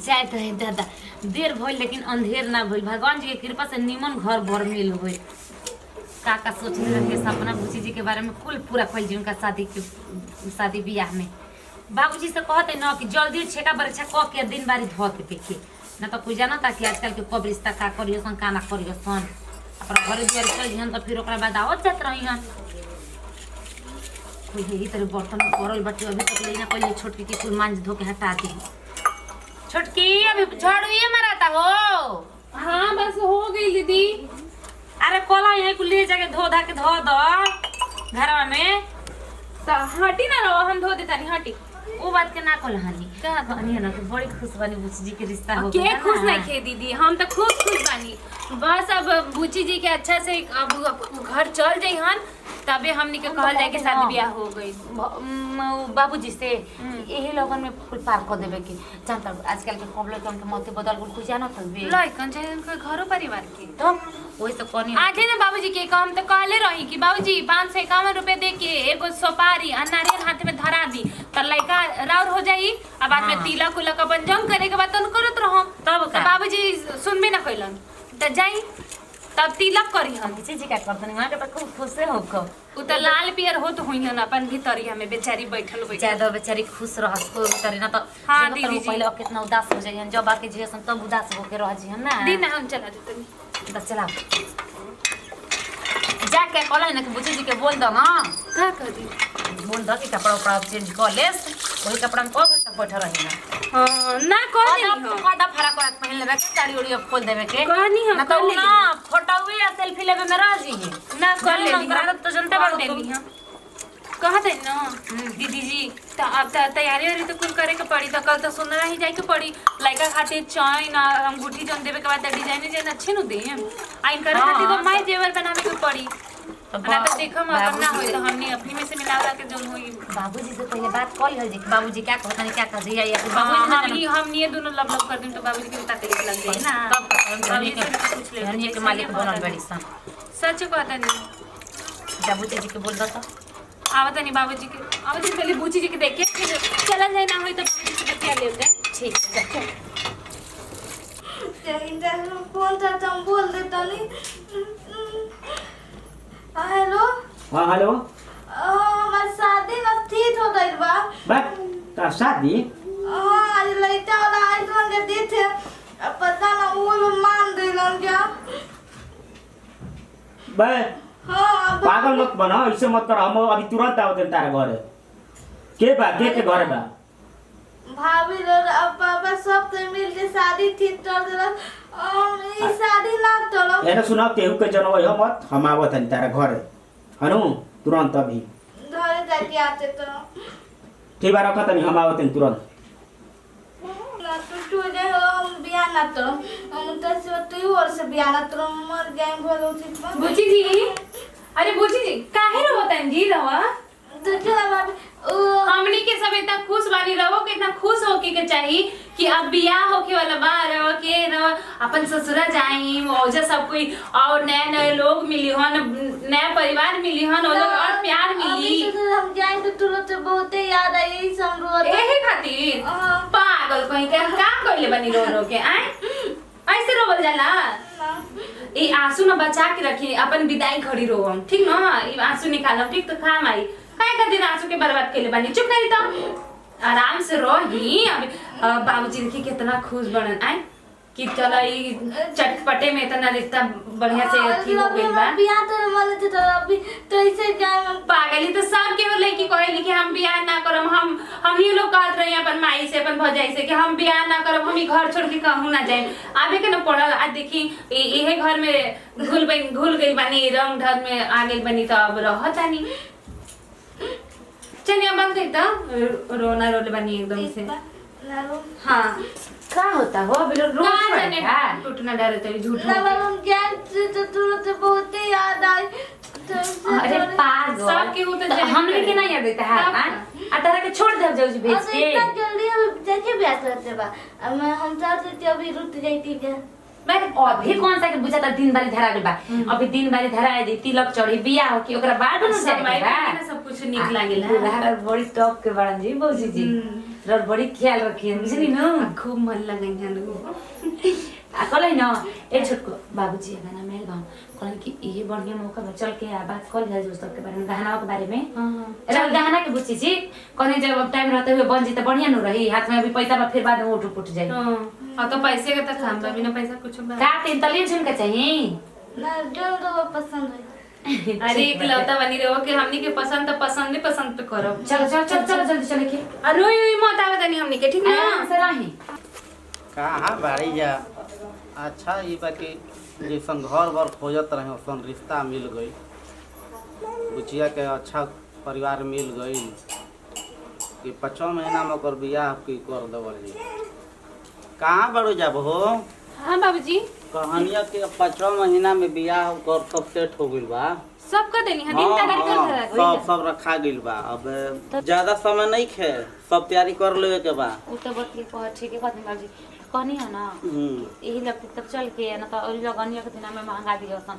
जाए तो है दादा देर भइल लेकिन अंधेर ना भइल। भगवान जी के कृपा से निमन घर भर मिल होई। का सोच रहे सपना बुची जी के बारे में कुल पूरा कइल जी उनका शादी ब्याह में। बाबूजी से कहते न कि जल्दी छेका बरछा क के दिन बारी ध के देखे ना तो कोई जाना था कि आजकल के कब रिश्ता का करियो सन का ना करियो सन अपना घरे दुआरे चल जहन तो फिर ओकरा बाद आवत जात रही हन। कोई यही तरह बर्तन में पड़ल बाटे अभी तक लेना पहले छोटकी की कुल मांझ धो के हटा दी। छोटकी अभी झाड़ू ये मराता हो। हाँ बस हो गई दीदी। अरे कोला यहीं को ले जाके धो धा के धो दो घरवा में। हटी ना रहो हम धो देता नहीं हटी। वो बात के ना कोला हनी का कहनी है ना कि बड़ी खुश बनी बुची जी के रिश्ता हो के खुश नहीं खे दीदी हम तो खुश बानी। बस अब बुची जी के अच्छा से अब घर चल जाई हन तबे हमनी के कहल जाए कि शादी ब्याह हो गई। बाबूजी से यही लोगन में फूल पार कर देवे के जानता आजकल के कबले के उनके मौते बदल गुल कुछ जानो तो बे लइकन चाहे उनके घरो परिवार के तो वही तो कहनी आजे ना बाबूजी के काम तो कहले रही कि बाबूजी 551 रुपए दे के एगो सुपारी आ नारियल हाथ में धरा दी तो लइका राउर हो जाई। अब बाद में तिलक उलक अपन जंग करे के बाद तो करत रहो तब बाबूजी सुनबे ना कइलन त जाई तब तिलक करी हम बुची जी का करतनी वहां के तो खूब खुश हो को उ त लाल पियर होत होइहन अपन भीतरिया में बेचारी बैठल ज्यादा बेचारी खुश रहस को तरी ना तो हाँ दीदी जी पहले कितना उदास हो जाइहन जब आके जीसन तब उदास होके रह जिहन ना दिन हम चला देतनी बस चला जाके कहला ना कि बुची जी के बोल दो ना का कर दी बोल दो कि कपड़ा उपड़ा चेंज कर ले वही कपड़ा में को का बैठ रही ना हां ना कर दी हम कादा फरक फरक पहन लेबे के साड़ी उड़ी खोल देबे के कहनी हम ना तो ना फोटोवे या सेल्फी लेबे में रह जी ना कर ले तो जनता बात देनी हम कहत है ना दीदी जी त अब त तैयारी वाली तो कुल करे के पड़ी त कल तो सुनना ही जाए के पड़ी लड़का खातिर चैन अंगूठी जन देवे के बाद डिजाइन अच्छे नु दे आइन करे खातिर तो माई जेवर बनावे के पड़ी ना तो देखम अगर ना होई तो हमनी अपनी में से मिला के जन होई। बाबूजी से पहले बात कॉल हो जी बाबूजी क्या कहता नहीं क्या कर दिया या बाबूजी हम ये दोनों लब लब कर दूं तो बाबूजी की तकलीफ लग गई ना तब हम पूछ ले हनी के मालिक बनल बड़ी सन सच कहता नहीं बाबूजी जी के बोल दो तो आवत नहीं बाबूजी के आवत पहले बूची जी के देख के फिर चला जाए ना होई तो बाबूजी से बतिया ले जाए ठीक है चल फोन था तुम बोल देता नहीं। हेलो हाँ हेलो हमारी शादी नजदीक हो गई बा का शादी आज लड़का वाला आज तो के दी थे अब पता ना वो लोग मान दिलन क्या बे हाँ पागल मत बना ऐसे मत कर हम अभी तुरंत आवते तारा घर के घर बा भाभी लोग अब पापा सब तो मिल के शादी ठीक कर दिलन ये शादी ना तोलो एने सुना केहू के जनवै हो मत हम आवत हन तारा घर हनु तुरंत अभी घर जाके आते तो ठीक बा रखत नहीं हम आवत हन तुरंत ना तो जे हम बियाह ना तो हम तो सोते और से बियाह ना तो मर गए भलो ठीक बा बूची जी अरे बूची जी काहे रो बतान जी रवा तो चला भाभी हमनी के सब इतना खुश बानी रहो कि इतना खुश होके के चाहिए कि अब बियाह होके वाला बा रहो के रहो अपन ससुरा जाई मौजा सब कोई और नए नए लोग मिली हन नया परिवार मिली हन और प्यार मिली अभी हम जाए तो तुरंत बहुत याद आई समरोत एही खातिर पागल कहीं के काम कइले बनी रो रो के आए ऐसे रोवल जाला ई आंसू न बचा के रखी अपन विदाई घड़ी रोवम ठीक न ई आंसू निकालम ठीक तो काम आई काहे खातिर आंसू के बर्बाद कइले बनी चुप करी तो आराम से रही अभी बाबूजी देखी कितना खुश बनन आए कि चलो ई चटपटे में इतना रिश्ता बढ़िया से अथी हो गइल बा बियाह तो मन थे तो अभी तो ऐसे जाए हम पागली तो सब के लड़की कहे कि हम बियाह ना करम हम ही लोग कहत रही अपन माई से अपन भौजाई से कि हम बियाह ना करम हम ही घर छोड़ के कहूं ना जाए आबे के ना पड़ल आज देखी इहे घर में घुल गई बानी रंग ढंग में आ गई बनी तो अब रहता नहीं चलिए बंद कर दो रोना रोले बनी एकदम से हाँ का होता हो अभी रोज टूटना डरे तो झूठ ना हम गए तो तुरंत बहुत याद आई अरे पागल सब के वो तो हमने के नहीं याद देता है आ तारा के छोड़ दे जाऊ भेज के इतना जल्दी अब जाके ब्याह करते बा अब हम चाहते थे अभी रुक जाती क्या मैं अभी कौन सा के बुझाता दिन बारी धरा गइल बा अभी दिन बारी धरा दे तिलक चढ़ी बियाह हो कि ओकरा बाद न सब जाए सब कुछ निक लागेला दुल्हा बड़ी टॉप के बड़न जी बौजी जी र बड़ी ख्याल रखिए बुझली न खूब मन लगई हन आ कहले न ए छोटको बाबूजी गाना मेल गाउँ कहले कि ये बढ़िया मौका बा चल के बात कर ले दोस्तों के बारे में गहना के बारे में चल गहना के बुझी छी कहने जब टाइम रहते हुए बन जी त बढ़िया न रही हाथ में अभी पैसा बा फिर बाद में उठ पुट जाई हां तो पैसे के त काम बा बिना पैसा कुछ बा का तीन तलिए झुन के चाहिए ना जो तो पसंद है अरे एक लौता बनी रहो कि हमनी के पसंद तो पसंद पे करो चलो चलो चलो चलो जल्दी चले के अरे ओई मत आवे तनी हमनी के ठीक ना से रही कहाँ बाड़ी जा अच्छा ये बा कि जैसन घर बर खोजत रहे वैसन रिश्ता मिल गई बुचिया के अच्छा परिवार मिल गई कि 5 महीना में ओकर बियाह की कर देवल जी कहाँ बड़ो जब हो हां बाबूजी कहानिया के 5 महीना में बियाह कर सब सेट हो गइल बा सब कर देनी है दिन तक कर सब सब रखा गइल बा अब ज्यादा समय नहीं खे सब तैयारी कर लेवे के बा उ तो बतली कह ठीक है बात बाबूजी कहनी है ना यही लगती तब चल के ना तो और लगनिया के दिन में महंगा दियो सन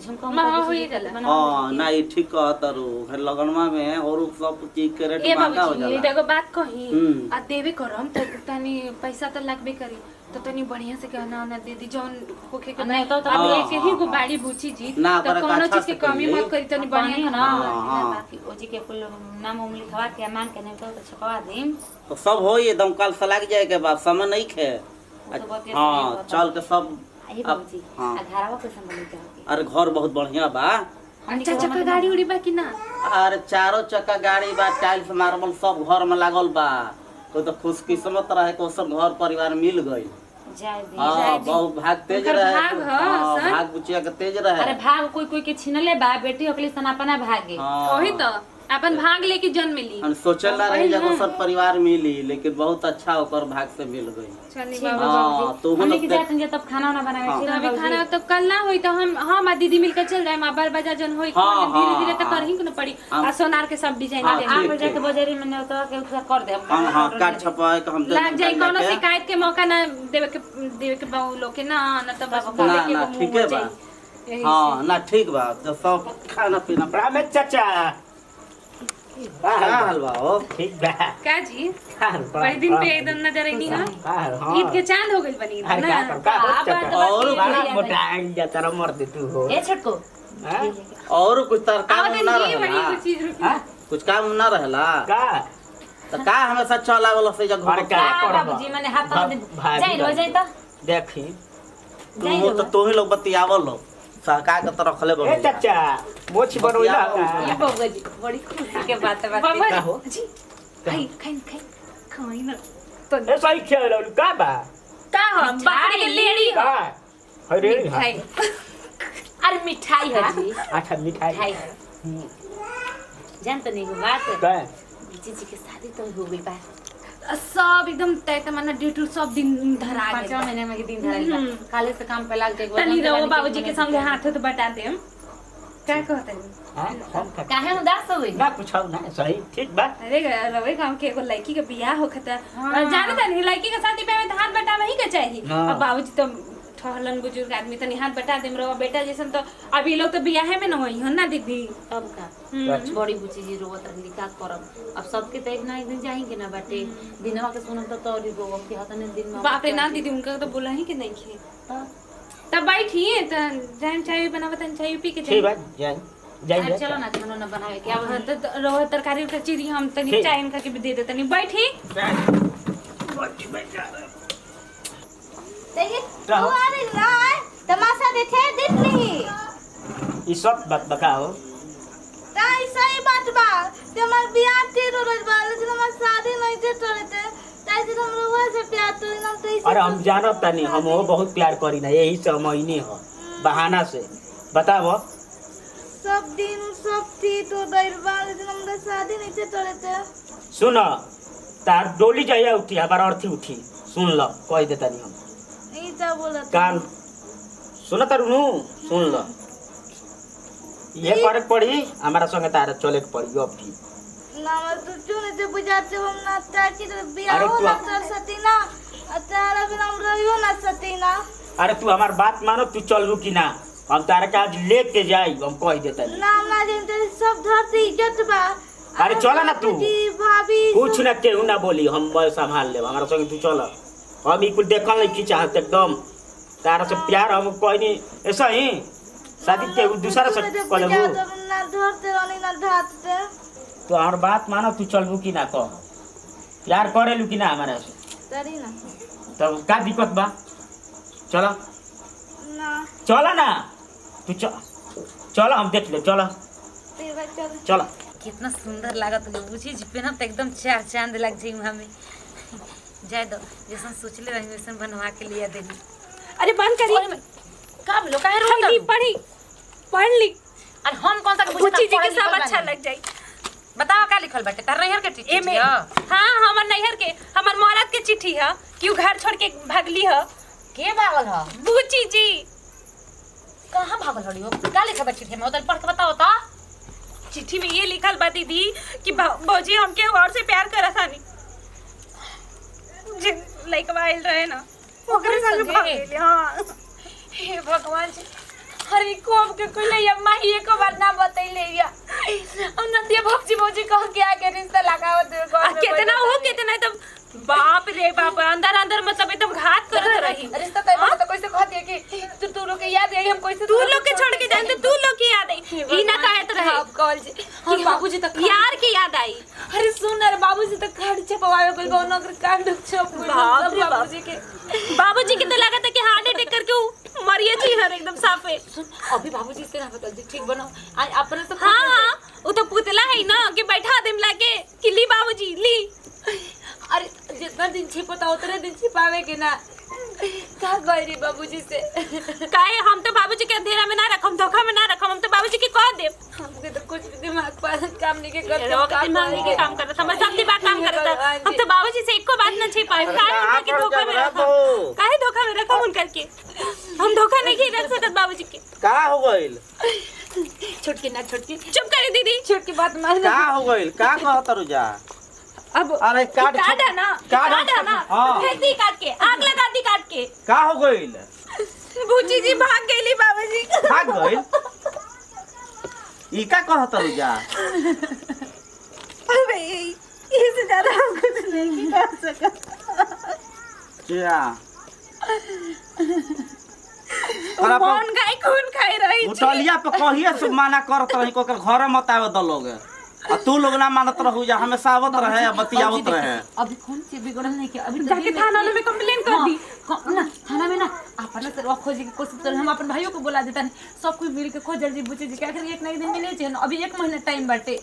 झुमका महंगा होई जाला हां नहीं ठीक कहत रू घर लगनमा में और सब चीज के रेट ए महंगा हो बाबूजी जाला एगो बात कही आ देवे करम त तनी पैसा त लगबे करी तो तनी बढ़िया से कहना ना दीदी जौन होखे के नहीं तो अब एक ही गो बाड़ी बुची जी ना तो करे कोनो अच्छा चीज के से कमी करिए। मत करी तनी बढ़िया बढ़िया ना हाँ। बाकी ओजी के कुल नाम उम लिखवा के मान के नहीं तो छपवा देम तो सब हो एकदम कल से लग जाए के बाद समय नहीं खे तो बतिया हाँ चल के सब आई अब बाबूजी हाँ। आ घरवा कैसे बनी जाओगे अरे घर बहुत बढ़िया बा अच्छा चक्का गाड़ी उड़ी बा कि ना अरे 4 चक्का गाड़ी बा टाइल्स मार्बल सब घर में लागल बा कोई तो खुशकिस्मत रहे को सब घर परिवार मिल गई जाय दे हाँ बहुत भाग तेज उनकर रहे भाग ह, हाँ, सन। भाग बुचिया के तेज अरे रहे भाग कोई कोई के छीनले बा बेटी ओकली सन अपना भागे हाँ। वही तो अपन भाग लेके जन्म ली हम सोचल ना रहे जब सब परिवार मिली लेकिन बहुत अच्छा ओकर भाग से मिल गई चली ठीक बाबा हाँ तो हम हमने लोग की जात जे तब खाना वाला बनावे हाँ। ठीक तो है अभी बाबूजी? खाना तो कल ना होई तो हम आ दीदी मिलकर चल जाए बार बाजार जन होई हाँ, धीरे धीरे तो हाँ। कर ही न पड़ी हाँ। आ सोनार के सब डिजाइन हाँ, दे ठीक, आप जाके बाजारी में नहीं तो के उसका कर दे हाँ हाँ कार्ड छपवाए के हम लाग जाए कोनो लेके। शिकायत के मौका ना देवे के बाऊ लोग के ना न तो बस ना, बोले के ना, मुंह ठीक है हो बा। जाई। यही हाँ ना ठीक बा तो सब खाना पीना रामे चाचा क्या हाल बा हो ठीक बा का जी हाँ, बड़े दिन पे एकदम नजर आई ना हाँ, ईद के चांद हो गई बनी अरे ना का कर, का हो, हाँ, चाचा? बात तो और बाकी बड़ा है, मोटा आई जा तेरा मर दे तू हो ए छोटको हाँ? और कुछ आवा तरकारी ना दिन बड़ी रहला कुछ चीज रुकी हाँ? कुछ काम ना रहला का तो का हमेशा चला वाला से जगह अरे का का करबा? बाबूजी माने हाथ पर भाभी जाई रो जाई तो देखी जाई तू रो तो तू ही लोग बतियावल लो सरकार के तरफ खले ए बढ़ चाचा मोछ बनोइला ये बाबूजी बड़ी खुशी के बात है बाबा का हो? जी खाई खाई खाई खाई ना ए सही खेल का बा का हम बकरी के लेड़ी का अरे खाई अरे मिठाई है जी अच्छा मिठाई मिठाई है जान तो नहीं हो बात का बीची जी के शादी तो हो गई बा सब एकदम तय तमन्ना ड्यूटी सब दिन धरा गए 5 महीने में के दिन धरल बा काले से काम पे लग जाए तनी रहो बाबूजी के संगे हाथ तो बटा दे हम क्या कहते हैं हां हम का काहे उदास हो गई ना पूछो ना सही ठीक बा अरे रवे गांव के एगो लड़की के बियाह होखता हाँ। और जाने तनी लड़की के शादी पे में हाथ बटा वही के चाहिए हाँ। अब बाबूजी तो ठहलन बुजुर्ग आदमी तनी हाथ बटा देम रहो बेटा जैसन तो अभी लोग तो बियाह में न होई हन ना दीदी तब का बड़ी बुची जी रोवत रहली का करब अब सबके त एक ना एक दिन जाएंगे ना बाटे दिनवा के सुनम तो तोरी रोवब के हतने दिन में बाप रे ना दीदी उनका तो बोला ही कि नहीं खे तब बैठी त जान चाय बनावत तन चाय पी के ठीक बा जाए जाई अरे जाई चलो ना खाना ना बनावे क्या हाँ, तो रहो तरकारी उतर चिरी हम तनी ठीक। चाय इनका के भी दे दे तनी बैठी देखिए तू रहो। आ रही ना तमाशा देखे देख नहीं ई सब बात बताओ ताई सही बात बा कि हमार बियाह ठीक हो रही बा लेकिन हमार शादी नहीं थे तोड़ते ताई से हम लोग से प्यार तो ना तो अरे हम जानत तानी हम वो बहुत प्यार करी ना यही से महीने हो बहाना से बताओ सब दिन सब ठीक हो रही बा लेकिन हमरा शादी नहीं थे तोड़ते सुन तार डोली जाइए उठी हमार अर्थी उठी सुन लो कह देता नहीं हम ई क्या बोलत कान सुन तारू नु सुन लो ये करे के पड़ी हमारा संगे तारा चले के पड़ी अब भी ना मैं तो क्यों नहीं थे बुझाते हम ना ताकि बियाह अरे हो तू- ना कर सती ना तारा बिना हम रहियो ना सती ना अरे तू हमार बात मानो तू चल रू कि ना हम तारा के आज लेके जाई हम कह देता नहीं ना ना जिन तेरी सब धरती इज्जत बा अरे चला ना तू जी भाभी कुछ ना केहू ना बोली हम संभाल ले हमारा संग तू चल हम ई कुल देखल नहीं की चाहत एकदम तारा से प्यार हम कोई नहीं ऐसा ही शादी के दूसरा से कर लेबू ना धरते रहनी ना धाते तो हमार बात मानो तू चलबू की ना कह प्यार करेलू की ना हमारा से तरी ना तब का दिक्कत बा चलो ना चला ना तू चलो हम देख ले चलो फिर भाई चल चलो कितना सुंदर लागत है बुझी जी पेनम तो एकदम चार चांद लग जाई हमें जाए दो जैसन सोचले रही वैसन बनवा के लिया देनी अरे बंद करी का बोलो काहे रो पढ़ ली पढ़ ली अरे हम कौन सा बुच्ची जी के सब अच्छा लग जाई बताओ का लिखल बाटे तार नैहर के चिट्ठी एमे हाँ हमर नैहर के हमर मौरत के चिट्ठी है क्यों घर छोड़ के भागली है के भागल ह बुच्ची जी कहां भागल हड़ी हो का लिखल बा चिट्ठी में उधर पढ़ के बताओ तो चिट्ठी में ये लिखल बा दीदी कि भौजी हमके और से प्यार करत हनी जे लइकवा आइल रहे ना ओकरे संग भाग गेली हां हे भगवान जी अरे कोब के कोई ले माही एको बार ना बतैले या हम नदिया भौजी कह के आके रिश्ता लगाओ दे कितना हो कितना तो बाप रे बाप अंदर अंदर मतलब एकदम घात करत रही रिश्ता तय तो कैसे कहती है कि तू लोग के याद है हम कैसे तू लोग के छोड़ के जाए तो तू लोग की याद आई ई ना कहत रहे आप कॉल जी कि बाबूजी तक यार की याद आई अरे सुन रे बाबूजी तक खर्च छपवावे कोई बहु नौकर कांड छप बाप रे बाबूजी के बाबूजी की तो लगा था कि हार्ट अटैक करके मरिए थी हर एकदम साफे सुन अभी बाबूजी से ना बता जी ठीक बनो आज अपने तो हाँ हाँ वो तो पुतला है ना कि बैठा देम लाके कि ली बाबूजी ली अरे जितना दिन छिपता उतने दिन छिपावे के ना का गई रे बाबूजी से काहे हम तो बाबूजी के अंधेरा में ना रखम धोखा में ना रखम हम तो बाबूजी के कह देब हमके तो कुछ भी दिमाग पर काम नहीं के करते दिमाग नहीं के काम करता हम सब दिमाग काम करता हम तो बाबूजी से एको बात ना छिपाए काहे उनके धोखा में रखम काहे धोखा में रखम उन करके हम धोखा नहीं रख सकत बाबूजी के का हो गइल छोटकी ना छोटकी चुप करे दीदी छोटकी बात मान का हो गइल का कहत रुजा अब अरे काट काट है ना काट काट है ना हाँ। फेंक दी काट के आग लगा दी काट के का हो गइल बूची जी भाग गेली बाबूजी भाग गइल ई का कहत रुजा अबे इससे ज्यादा हम कुछ नहीं कर सकते क्या कौन गाय खून खाई रही थी उटलिया पे कहिए से माना करत रही को घर मत आवे द लोग आ तू लोग ना मानत रहू जा हमेशा आवत रहे बतियावत रहे अभी कौन से बिगड़ल नहीं किया अभी जाके थाना में कंप्लेन कर दी ना थाना में ना अपना से रोक खोजे की कोशिश कर हम अपन भाइयों को बुला देता नहीं सब कोई मिल के खोज जी बुचे जी क्या कर एक ना एक दिन मिले चाहिए अभी 1 महीना टाइम बाटे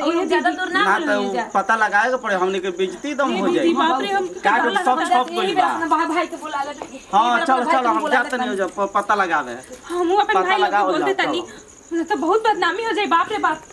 और ज्यादा दूर ना ना मिल जा तो पता लगाए के पड़े हमने के बेइज्जती दम हो जाई बाप रे हम काट सब छप गइल बा भाई भाई के बुला ले हां चलो हम जाते नहीं हो जा पता लगावे हम अपन पता भाई लोग लगाओ को बोलते जाओ, तनी तो बहुत बदनामी हो जाए बाप रे बाप